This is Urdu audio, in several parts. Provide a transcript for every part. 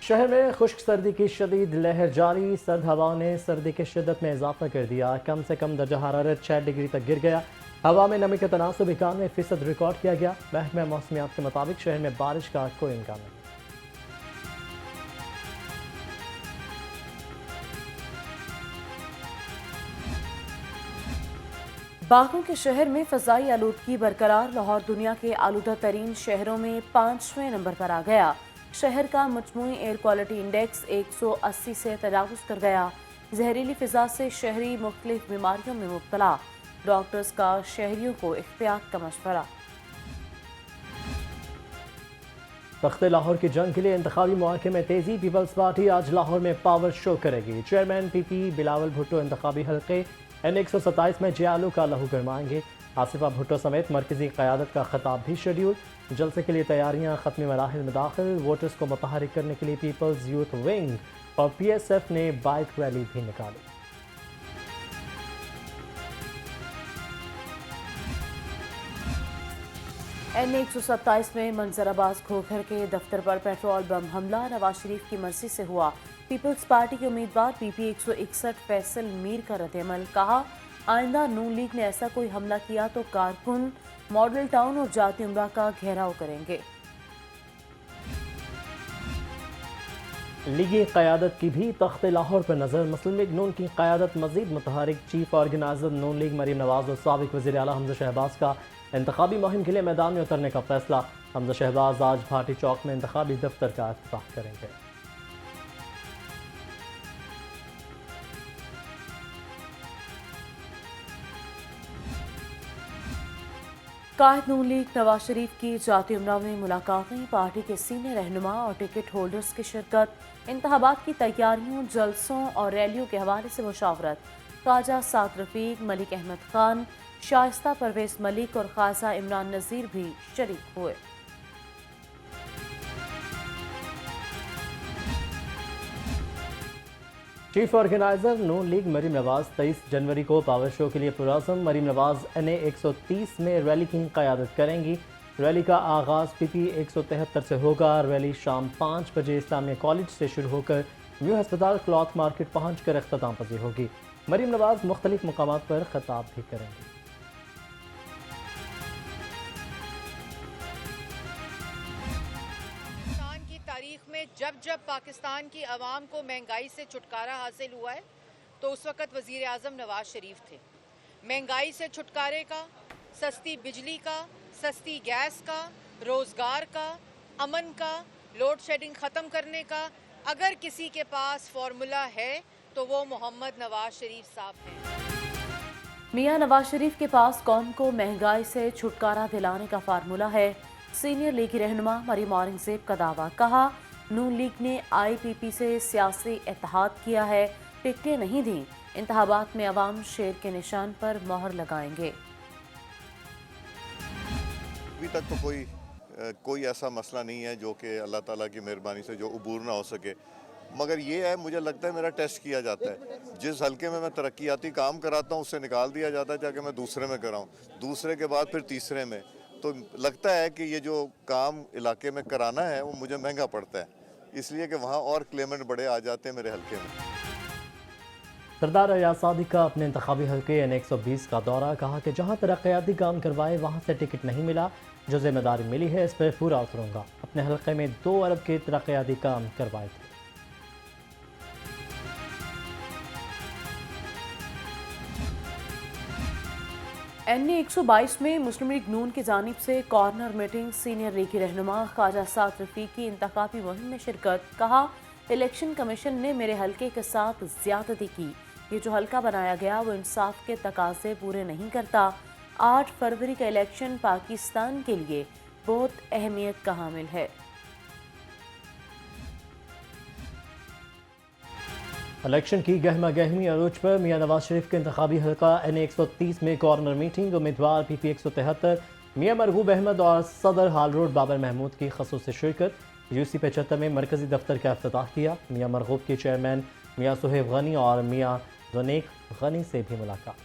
شہر میں خشک سردی کی شدید لہر جاری، سرد ہواؤں نے سردی کی شدت میں اضافہ کر دیا۔ کم سے کم درجہ حرارت 6 ڈگری تک گر گیا۔ ہوا میں نمی کا تناسب 91% ریکارڈ کیا گیا۔ محکمہ موسمیات کے مطابق شہر میں بارش کا کوئی امکان نہیں۔ باغوں کے شہر میں فضائی آلودگی برقرار، لاہور دنیا کے آلودہ ترین شہروں میں 5ویں نمبر پر آ گیا۔ شہر کا مجموعی ایئر کوالٹی انڈیکس 180 سے تجاوز کر گیا۔ زہریلی فضا سے شہری مختلف بیماریوں میں مبتلا، ڈاکٹرز کا شہریوں کو احتیاط کا مشورہ۔ تخت لاہور کی جنگ کے لیے انتخابی مواقع میں تیزی، پیپلز پارٹی آج لاہور میں پاور شو کرے گی۔ چیئرمین پی پی بلاول بھٹو انتخابی حلقے N127 میں جیالو کا لہو گرمائیں گے۔ آصفہ بھٹو سمیت مرکزی قیادت کا خطاب بھی شیڈیول۔ جلسے کے لیے تیاریاں ختمی مراحل میں داخل، ووٹرز کو متحرک کرنے کے لیے پیپلز یوتھ ونگ اور PSF نے بائک ریلی بھی نکالی۔ N127 میں منظر عباس کھوکھر کے دفتر پر پیٹرول بم حملہ نواز شریف کی مرضی سے ہوا۔ پیپلز پارٹی کے امیدوار PP 161 فیصل میر کا رد عمل، کہا آئندہ نون لیگ نے ایسا کوئی حملہ کیا تو کارکن ماڈل ٹاؤن اور جاتی امراء کا گھیراؤ کریں گے۔ لیگی قیادت کی بھی تخت لاہور پر نظر، مسلم لیگ نون کی قیادت مزید متحرک۔ چیف آرگنائزر نون لیگ مریم نواز اور سابق وزیر اعلیٰ حمزہ شہباز کا انتخابی مہم کے لیے میدان میں اترنے کا فیصلہ۔ حمزہ شہباز آج بھاٹی چوک میں انتخابی دفتر کا افتتاح کریں گے۔ قائد نون لیگ نواز شریف کی جاتی امراء میں ملاقاتیں، پارٹی کے سینئر رہنما اور ٹکٹ ہولڈرز کی شرکت، انتخابات کی تیاریوں، جلسوں اور ریلیوں کے حوالے سے مشاورت۔ خواجہ سعد رفیق، ملک احمد خان، شائستہ پرویز ملک اور خواجہ عمران نذیر بھی شریک ہوئے۔ چیف آرگنائزر نون لیگ مریم نواز 23 جنوری کو پاور شو کے لیے پرعزم۔ مریم نواز NA130 میں ریلی کی قیادت کریں گی۔ ریلی کا آغاز PP 173 سے ہوگا۔ ریلی شام 5 بجے اسلامیہ کالج سے شروع ہو کر نیو ہسپتال کلاتھ مارکیٹ پہنچ کر اختتام پذیر ہوگی۔ مریم نواز مختلف مقامات پر خطاب بھی کریں گی۔ تاریخ میں جب پاکستان کی عوام کو مہنگائی سے چھٹکارا حاصل ہوا ہے تو اس وقت وزیر اعظم نواز شریف تھے۔ مہنگائی سے چھٹکارے کا، سستی بجلی کا، سستی گیس کا، روزگار کا، امن کا، لوڈ شیڈنگ ختم کرنے کا اگر کسی کے پاس فارمولا ہے تو وہ محمد نواز شریف صاحب ہیں۔ میاں نواز شریف کے پاس قوم کو مہنگائی سے چھٹکارا دلانے کا فارمولا ہے۔ سینئر لیگی رہنما مریم اورنگزیب کا دعویٰ، کہا نون لیگ نے IPP سے سیاسی اتحاد کیا ہے، ٹکٹیں نہیں دیں، انتخابات میں عوام شیر کے نشان پر مہر لگائیں گے۔ ابھی تک تو کوئی ایسا مسئلہ نہیں ہے جو کہ اللہ تعالیٰ کی مہربانی سے جو عبور نہ ہو سکے، مگر یہ ہے مجھے لگتا ہے میرا ٹیسٹ کیا جاتا ہے۔ جس حلقے میں ترقیاتی کام کراتا ہوں اس سے نکال دیا جاتا ہے تاکہ میں دوسرے میں کراؤں، دوسرے کے بعد پھر تیسرے میں، تو لگتا ہے کہ یہ جو کام علاقے میں کرانا ہے وہ مجھے مہنگا پڑتا ہے، اس لیے کہ وہاں اور کلیمنٹ بڑے آ جاتے ہیں میرے حلقے میں۔ سردار ایاز صادق کا اپنے انتخابی حلقے N120 کا دورہ، کہا کہ جہاں ترقیاتی کام کروائے وہاں سے ٹکٹ نہیں ملا، جو ذمہ داری ملی ہے اس پر پورا اتروں گا۔ اپنے حلقے میں 2 ارب کے ترقیاتی کام کروائے تھے۔ N122 میں مسلم لیگ نون کی جانب سے کارنر میٹنگ، سینئر لیگی رہنما خواجہ سعد رفیق کی انتخابی مہم میں شرکت، کہا الیکشن کمیشن نے میرے حلقے کے ساتھ زیادتی کی، یہ جو حلقہ بنایا گیا وہ انصاف کے تقاضے پورے نہیں کرتا۔ 8 فروری کا الیکشن پاکستان کے لیے بہت اہمیت کا حامل ہے۔ الیکشن کی گہما گہمی عروج پر میاں نواز شریف کے انتخابی حلقہ N130 میں کارنر میٹنگ، امیدوار PP 173 میاں مرغوب احمد اور صدر ہال روڈ بابر محمود کی خصوصی شرکت۔ UC 75 میں مرکزی دفتر کا افتتاح کیا۔ میاں مرغوب کے چیئرمین میاں صہیب غنی اور میاں دونیک غنی سے بھی ملاقات۔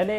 NA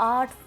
8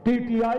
TTI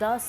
10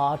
8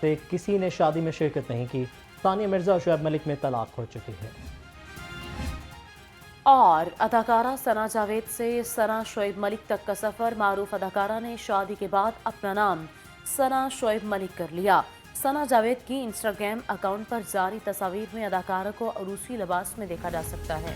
سے کسی نے شادی میں شرکت نہیں کی۔ ثانیہ مرزا اور شعیب ملک میں طلاق ہو چکی ہے۔ اور اداکارہ ثنا جاوید سے ثنا شعیب ملک تک کا سفر، معروف اداکارہ نے شادی کے بعد اپنا نام ثنا شعیب ملک کر لیا۔ ثنا جاوید کی انسٹاگرام اکاؤنٹ پر جاری تصاویر میں اداکارہ کو عروسی لباس میں دیکھا جا سکتا ہے۔